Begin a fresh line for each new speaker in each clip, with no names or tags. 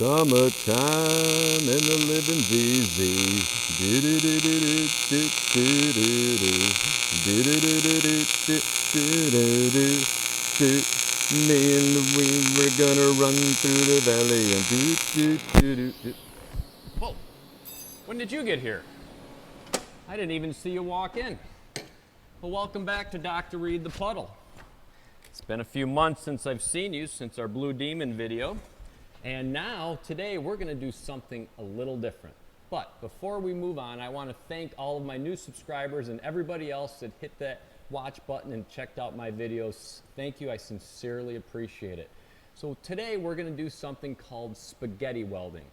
Summertime and the living's easy. Me and Louie, we're gonna run through the valley and
Whoa, when did you get here? I didn't even see you walk in. Well, welcome back to Dr. Reed the Puddle. It's been a few months since I've seen you, since our Blue Demon video. And now, today, we're gonna do something a little different. But before we move on, I wanna thank all of my new subscribers and everybody else that hit that watch button and checked out my videos. Thank you, I sincerely appreciate it. So today, we're gonna do something called spaghetti welding.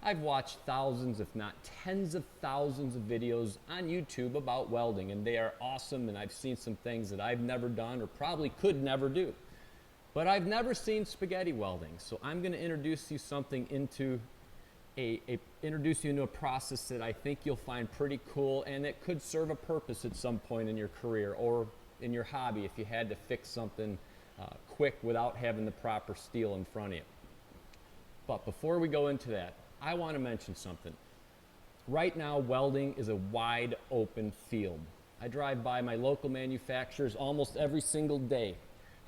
I've watched thousands, if not tens of thousands of videos on YouTube about welding, and they are awesome, and I've seen some things that I've never done or probably could never do. But I've never seen spaghetti welding, so I'm going to introduce you into a process that I think you'll find pretty cool, and it could serve a purpose at some point in your career or in your hobby if you had to fix something quick without having the proper steel in front of you. But before we go into that, I want to mention something. Right now, welding is a wide open field. I drive by my local manufacturers almost every single day.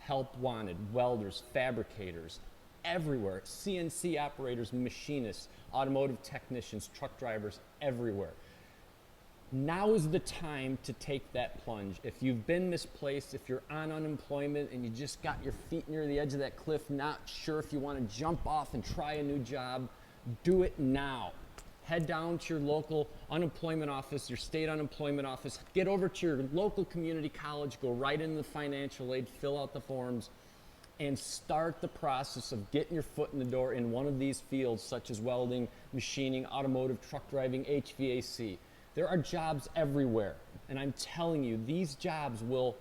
Help wanted, welders, fabricators, everywhere. CNC operators, machinists, automotive technicians, truck drivers, everywhere. Now is the time to take that plunge. If you've been misplaced, if you're on unemployment and you just got your feet near the edge of that cliff, not sure if you want to jump off and try a new job, do it now. Head down to your local unemployment office, your state unemployment office, get over to your local community college, go right into the financial aid, fill out the forms, and start the process of getting your foot in the door in one of these fields, such as welding, machining, automotive, truck driving, HVAC. There are jobs everywhere, and I'm telling you, these jobs will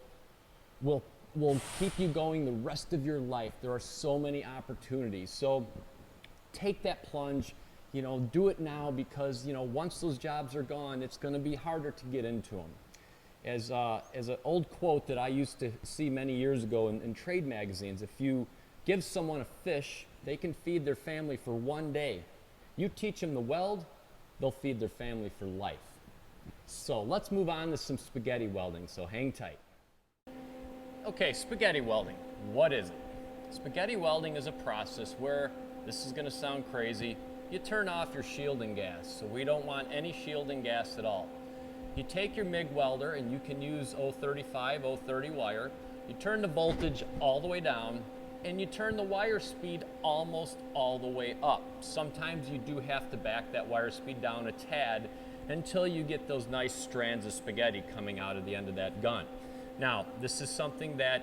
keep you going the rest of your life. There are so many opportunities. So take that plunge, do it now, because once those jobs are gone, it's going to be harder to get into them. As an old quote that I used to see many years ago in trade magazines, if you give someone a fish, they can feed their family for one day. You teach them to weld, they'll feed their family for life. So let's move on to some spaghetti welding, so hang tight. Okay, spaghetti welding, what is it? Spaghetti welding is a process where, this is going to sound crazy, you turn off your shielding gas. So we don't want any shielding gas at all. You take your MIG welder, and you can use 035, 030 wire. You turn the voltage all the way down, and you turn the wire speed almost all the way up. Sometimes you do have to back that wire speed down a tad until you get those nice strands of spaghetti coming out of the end of that gun. Now, this is something that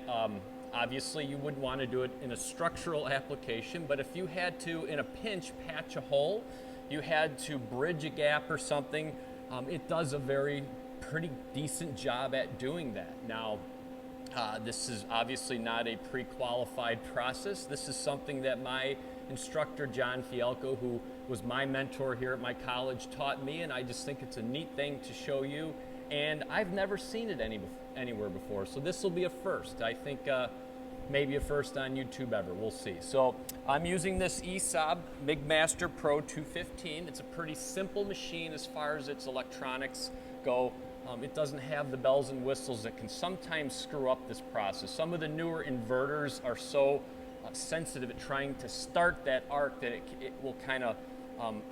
obviously you wouldn't want to do it in a structural application, but if you had to, in a pinch, patch a hole, you had to bridge a gap or something, it does a pretty decent job at doing that. Now, this is obviously not a pre-qualified process. This is something that my instructor, John Fielko, who was my mentor here at my college, taught me, and I just think it's a neat thing to show you. And I've never seen it anywhere before, so this will be a first. I think maybe a first on YouTube ever. We'll see. So I'm using this ESAB MIGmaster Pro 215. It's a pretty simple machine as far as its electronics go. It doesn't have the bells and whistles that can sometimes screw up this process. Some of the newer inverters are so sensitive at trying to start that arc that it will kind of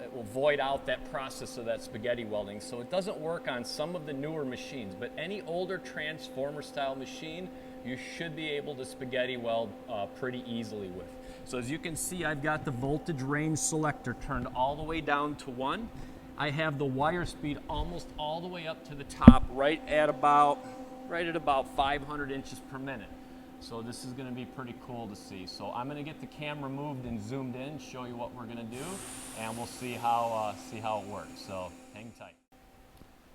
it will void out that process of that spaghetti welding. So it doesn't work on some of the newer machines, but any older transformer style machine, you should be able to spaghetti weld pretty easily with. So as you can see, I've got the voltage range selector turned all the way down to 1. I have the wire speed almost all the way up to the top, right at about 500 inches per minute. So this is going to be pretty cool to see. So I'm going to get the camera moved and zoomed in, show you what we're going to do, and we'll see how it works. So hang tight.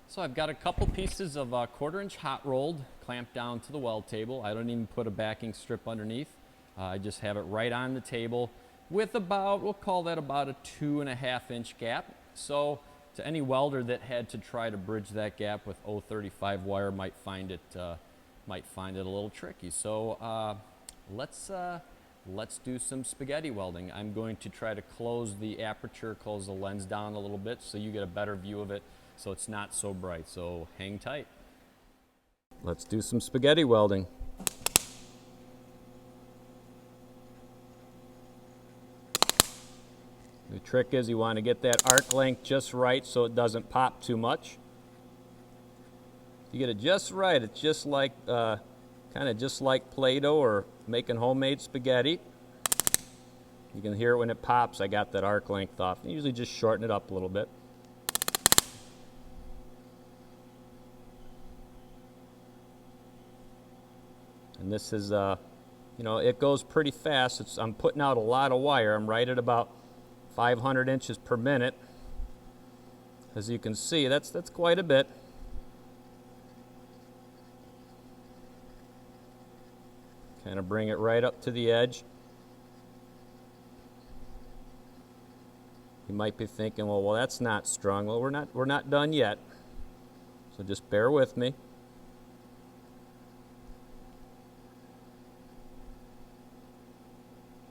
So I've got a couple pieces of 1/4 inch hot rolled clamped down to the weld table. I don't even put a backing strip underneath. I just have it right on the table with we'll call that about a 2.5 inch gap. So to any welder that had to try to bridge that gap with 035 wire might find it a little tricky. So let's let's do some spaghetti welding. I'm going to try to close the aperture, close the lens down a little bit so you get a better view of it so it's not so bright. So hang tight. Let's do some spaghetti welding. The trick is you want to get that arc length just right so it doesn't pop too much. If you get it just right, it's just like kind of just like Play-Doh or making homemade spaghetti. You can hear it when it pops. I got that arc length off. I usually just shorten it up a little bit. And this is, you know, it goes pretty fast. I'm putting out a lot of wire. I'm right at about 500 inches per minute. As you can see, that's quite a bit. Kind of bring it right up to the edge. You might be thinking, well, that's not strong. Well, we're not done yet. So just bear with me.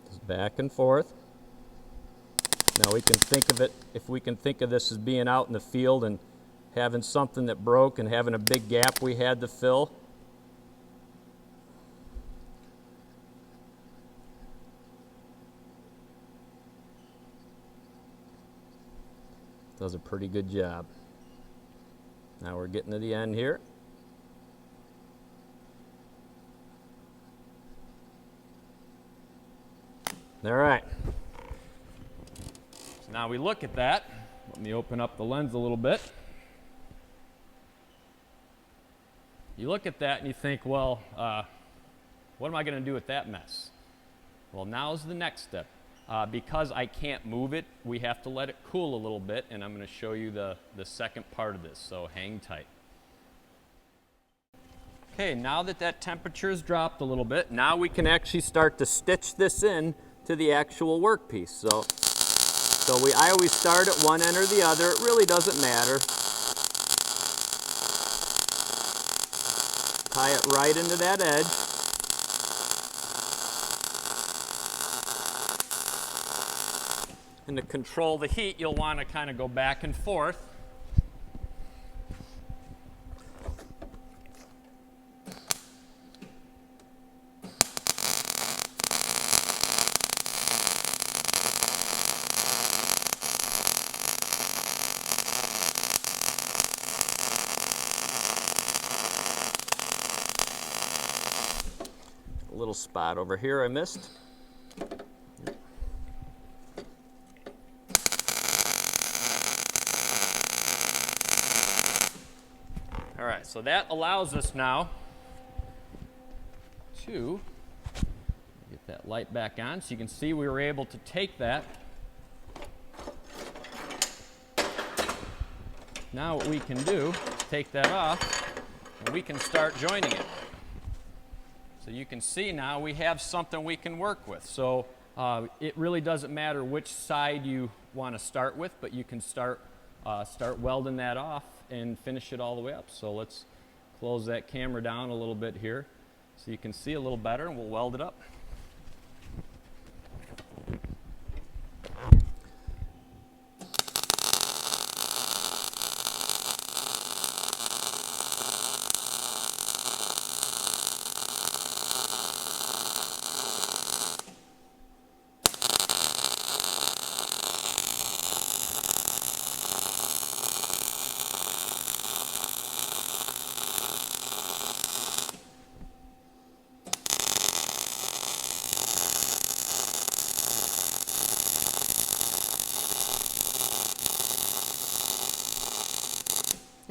Just back and forth. Now we can think of it, if we can think of this as being out in the field and having something that broke and having a big gap we had to fill. Does a pretty good job. Now we're getting to the end here. All right. So now we look at that. Let me open up the lens a little bit. You look at that and you think, well, what am I going to do with that mess? Well, now's the next step. Because I can't move it, we have to let it cool a little bit, and I'm going to show you the second part of this, so hang tight. Okay, now that temperature has dropped a little bit, now we can actually start to stitch this in to the actual workpiece. So I always start at one end or the other. It really doesn't matter. Tie it right into that edge. And to control the heat, you'll want to kind of go back and forth. A little spot over here I missed. All right, so that allows us now to get that light back on. So you can see we were able to take that. Now what we can do, take that off, and we can start joining it. So you can see now we have something we can work with. So it really doesn't matter which side you want to start with, but you can start welding that off and finish it all the way up. So let's close that camera down a little bit here so you can see a little better, and we'll weld it up.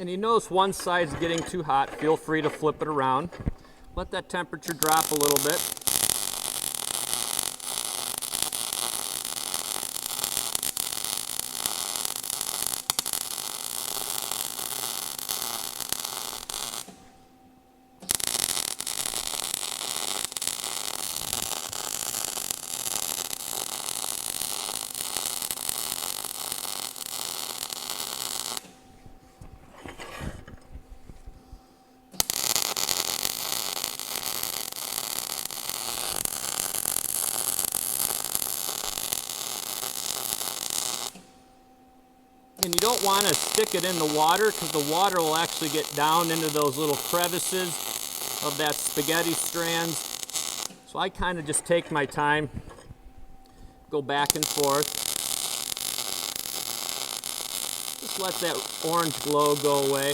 And you notice one side's getting too hot, feel free to flip it around. Let that temperature drop a little bit. And you don't want to stick it in the water because the water will actually get down into those little crevices of that spaghetti strands. So I kind of just take my time, go back and forth. Just let that orange glow go away.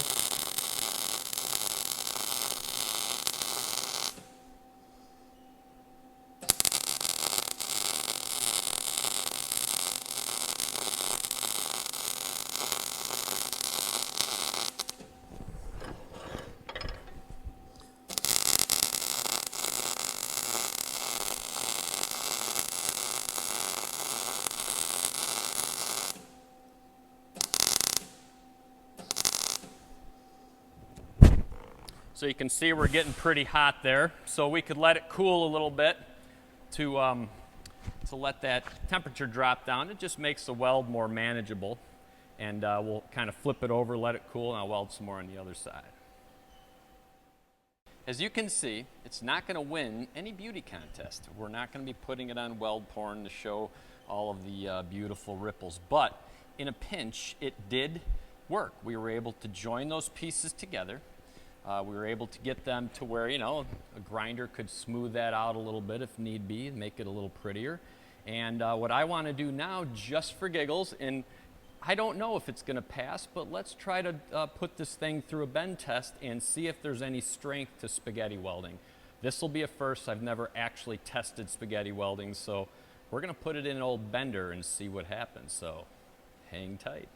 So you can see we're getting pretty hot there. So we could let it cool a little bit to let that temperature drop down. It just makes the weld more manageable. And we'll kind of flip it over, let it cool, and I'll weld some more on the other side. As you can see, it's not going to win any beauty contest. We're not going to be putting it on weld porn to show all of the beautiful ripples. But in a pinch, it did work. We were able to join those pieces together. We were able to get them to where, you know, a grinder could smooth that out a little bit if need be, make it a little prettier. And what I want to do now, just for giggles, and I don't know if it's going to pass, but let's try to put this thing through a bend test and see if there's any strength to spaghetti welding. This will be a first. I've never actually tested spaghetti welding, so we're going to put it in an old bender and see what happens. So hang tight.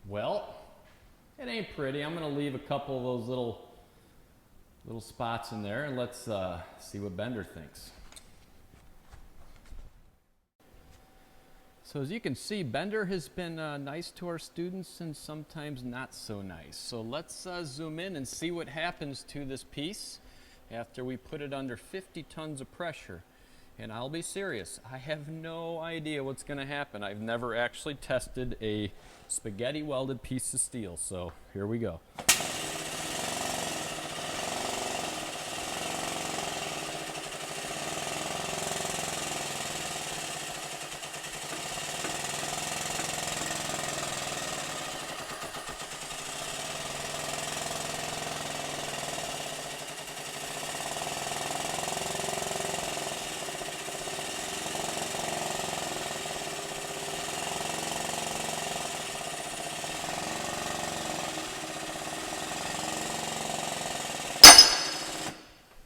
Well, it ain't pretty. I'm going to leave a couple of those little spots in there, and let's see what Bender thinks. So as you can see, Bender has been nice to our students and sometimes not so nice. So let's zoom in and see what happens to this piece after we put it under 50 tons of pressure. And I'll be serious, I have no idea what's going to happen. I've never actually tested a spaghetti welded piece of steel, so here we go.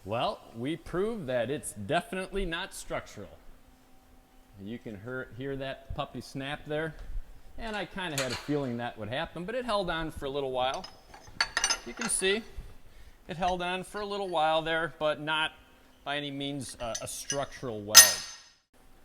Well, we proved that it's definitely not structural. You can hear that puppy snap there. And I kind of had a feeling that would happen, but it held on for a little while. You can see it held on for a little while there, but not by any means a structural weld.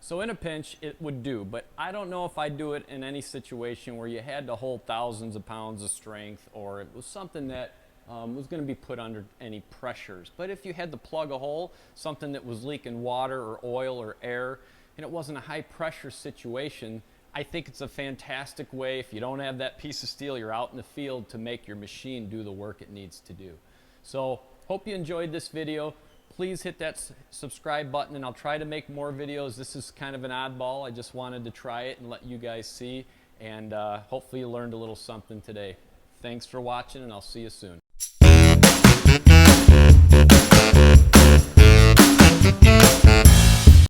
So in a pinch, it would do, but I don't know if I'd do it in any situation where you had to hold thousands of pounds of strength, or it was something that was going to be put under any pressures. But if you had to plug a hole, something that was leaking water or oil or air, and it wasn't a high pressure situation, I think it's a fantastic way, if you don't have that piece of steel, you're out in the field, to make your machine do the work it needs to do. So hope you enjoyed this video. Please hit that subscribe button, and I'll try to make more videos. This is kind of an oddball. I just wanted to try it and let you guys see, and hopefully you learned a little something today. Thanks for watching, and I'll see you soon.